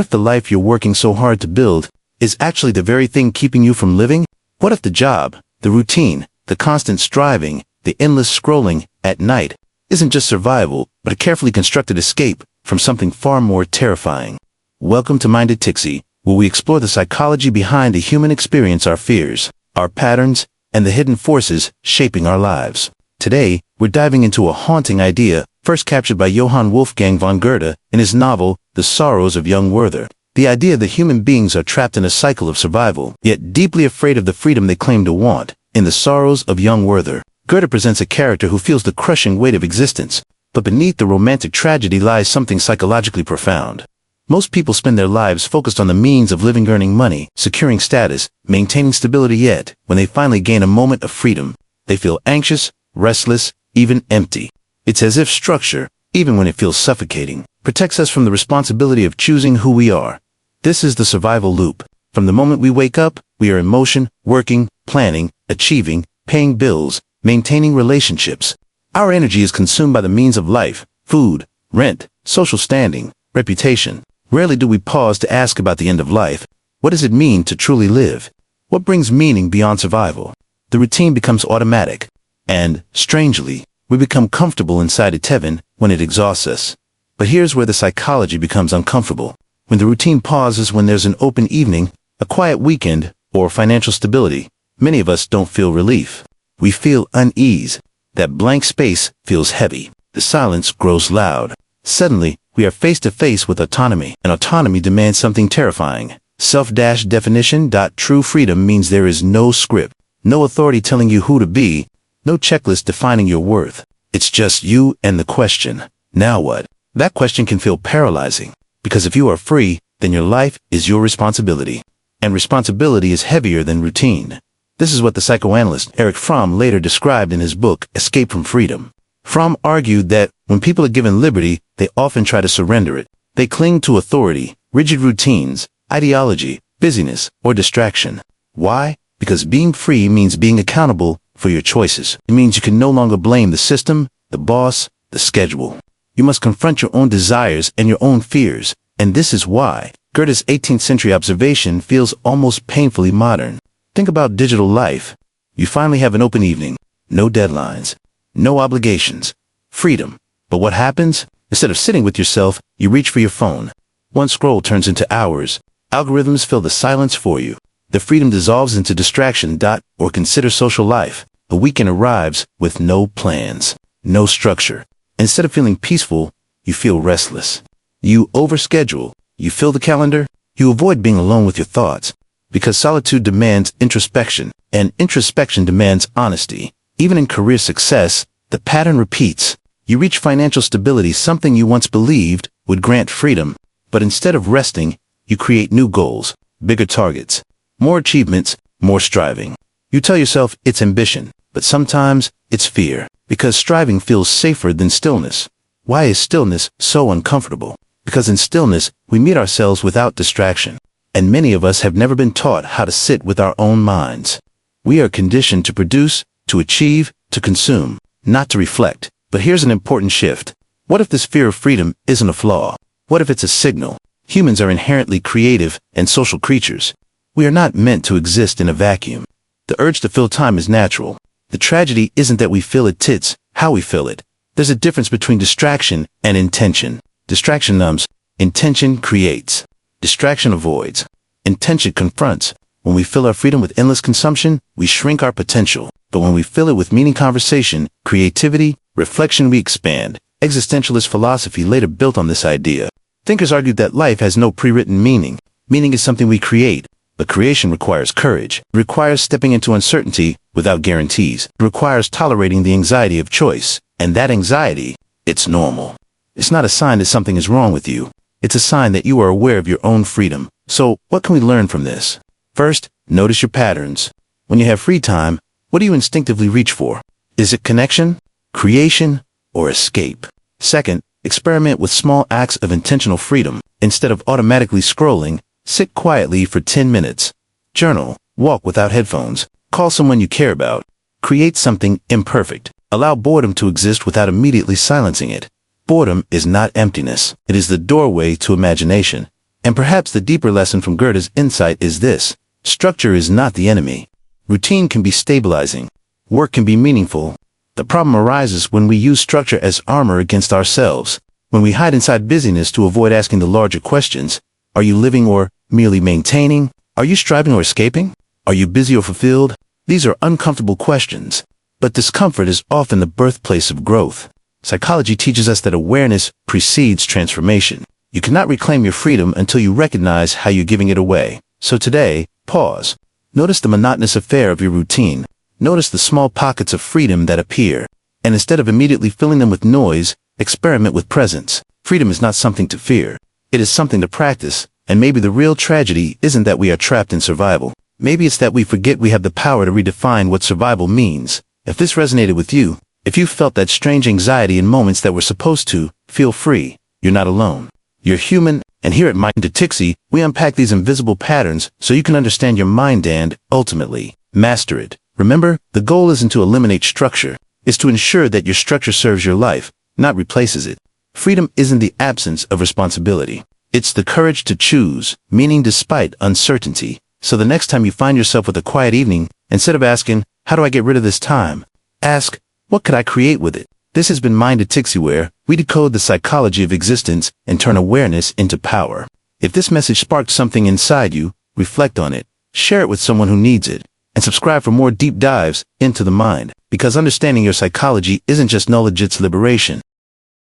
if the life you're working so hard to build is actually the very thing keeping you from living? What if the job, the routine, the constant striving, the endless scrolling at night isn't just survival, but a carefully constructed escape from something far more terrifying? Welcome to Mindeticpsy, where we explore the psychology behind the human experience, our fears, our patterns, and the hidden forces shaping our lives. Today, we're diving into a haunting idea first captured by Johann Wolfgang von Goethe in his novel, The Sorrows of Young Werther. The idea that human beings are trapped in a cycle of survival, yet deeply afraid of the freedom they claim to want. In The Sorrows of Young Werther, Goethe presents a character who feels the crushing weight of existence, but beneath the romantic tragedy lies something psychologically profound. Most people spend their lives focused on the means of living, earning money, securing status, maintaining stability, yet, when they finally gain a moment of freedom, they feel anxious, restless, even empty. It's as if structure, even when it feels suffocating, protects us from the responsibility of choosing who we are. This is the survival loop. From the moment we wake up, we are in motion, working, planning, achieving, paying bills, maintaining relationships. Our energy is consumed by the means of life, food, rent, social standing, reputation. Rarely do we pause to ask about the end of life. What does it mean to truly live? What brings meaning beyond survival? The routine becomes automatic. And, strangely, we become comfortable inside its heaven when it exhausts us. But here's where the psychology becomes uncomfortable. When the routine pauses, when there's an open evening, a quiet weekend, or financial stability, many of us don't feel relief. We feel unease. That blank space feels heavy. The silence grows loud. Suddenly, we are face to face with autonomy, and autonomy demands something terrifying. Self-definition. True freedom means there is no script, no authority telling you who to be, no checklist defining your worth. It's just you and the question, now what? That question can feel paralyzing, because if you are free, then your life is your responsibility. And responsibility is heavier than routine. This is what the psychoanalyst Erich Fromm later described in his book, Escape from Freedom. Fromm argued that when people are given liberty, they often try to surrender it. They cling to authority, rigid routines, ideology, busyness, or distraction. Why? Because being free means being accountable for your choices. It means you can no longer blame the system, the boss, the schedule. You must confront your own desires and your own fears, and this is why Goethe's 18th century observation feels almost painfully modern. Think about digital life. You finally have an open evening, no deadlines, no obligations, freedom. But what happens? Instead of sitting with yourself, you reach for your phone. One scroll turns into hours. Algorithms fill the silence for you. The freedom dissolves into distraction. Or consider social life. A weekend arrives with no plans, no structure. Instead of feeling peaceful, you feel restless. You overschedule. You fill the calendar. You avoid being alone with your thoughts. Because solitude demands introspection, and introspection demands honesty. Even in career success, the pattern repeats. You reach financial stability, something you once believed would grant freedom. But instead of resting, you create new goals, bigger targets, more achievements, more striving. You tell yourself it's ambition, but sometimes it's fear. Because striving feels safer than stillness. Why is stillness so uncomfortable? Because in stillness, we meet ourselves without distraction. And many of us have never been taught how to sit with our own minds. We are conditioned to produce, to achieve, to consume, not to reflect. But here's an important shift. What if this fear of freedom isn't a flaw? What if it's a signal? Humans are inherently creative and social creatures. We are not meant to exist in a vacuum. The urge to fill time is natural. The tragedy isn't that we feel it, it's how we feel it. There's a difference between distraction and intention. Distraction numbs. Intention creates. Distraction avoids. Intention confronts. When we fill our freedom with endless consumption, we shrink our potential. But when we fill it with meaning, conversation, creativity, reflection, we expand. Existentialist philosophy later built on this idea. Thinkers argued that life has no pre-written meaning. Meaning is something we create. But creation requires courage. It requires stepping into uncertainty without guarantees. It requires tolerating the anxiety of choice. And that anxiety, it's normal. It's not a sign that something is wrong with you. It's a sign that you are aware of your own freedom. So, what can we learn from this? First, notice your patterns. When you have free time, what do you instinctively reach for? Is it connection, creation, or escape? Second, experiment with small acts of intentional freedom. Instead of automatically scrolling, sit quietly for 10 minutes. Journal, walk without headphones, call someone you care about. Create something imperfect. Allow boredom to exist without immediately silencing it. Boredom is not emptiness. It is the doorway to imagination. And perhaps the deeper lesson from Goethe's insight is this: structure is not the enemy. Routine can be stabilizing. Work can be meaningful. The problem arises when we use structure as armor against ourselves. When we hide inside busyness to avoid asking the larger questions: are you living or merely maintaining? Are you striving or escaping? Are you busy or fulfilled? These are uncomfortable questions, but discomfort is often the birthplace of growth. Psychology teaches us that awareness precedes transformation. You cannot reclaim your freedom until you recognize how you're giving it away. So today, pause. Notice the monotonous affair of your routine. Notice the small pockets of freedom that appear. And instead of immediately filling them with noise, experiment with presence. Freedom is not something to fear. It is something to practice. And maybe the real tragedy isn't that we are trapped in survival. Maybe it's that we forget we have the power to redefine what survival means. If this resonated with you, if you felt that strange anxiety in moments that were supposed to, feel free. You're not alone. You're human, and here at Mindeticpsy, we unpack these invisible patterns so you can understand your mind and, ultimately, master it. Remember, the goal isn't to eliminate structure. It's to ensure that your structure serves your life, not replaces it. Freedom isn't the absence of responsibility. It's the courage to choose, meaning despite uncertainty. So the next time you find yourself with a quiet evening, instead of asking, how do I get rid of this time? Ask, what could I create with it? This has been Mindeticpsy, where we decode the psychology of existence and turn awareness into power. If this message sparked something inside you, reflect on it, share it with someone who needs it, and subscribe for more deep dives into the mind. Because understanding your psychology isn't just knowledge, it's liberation.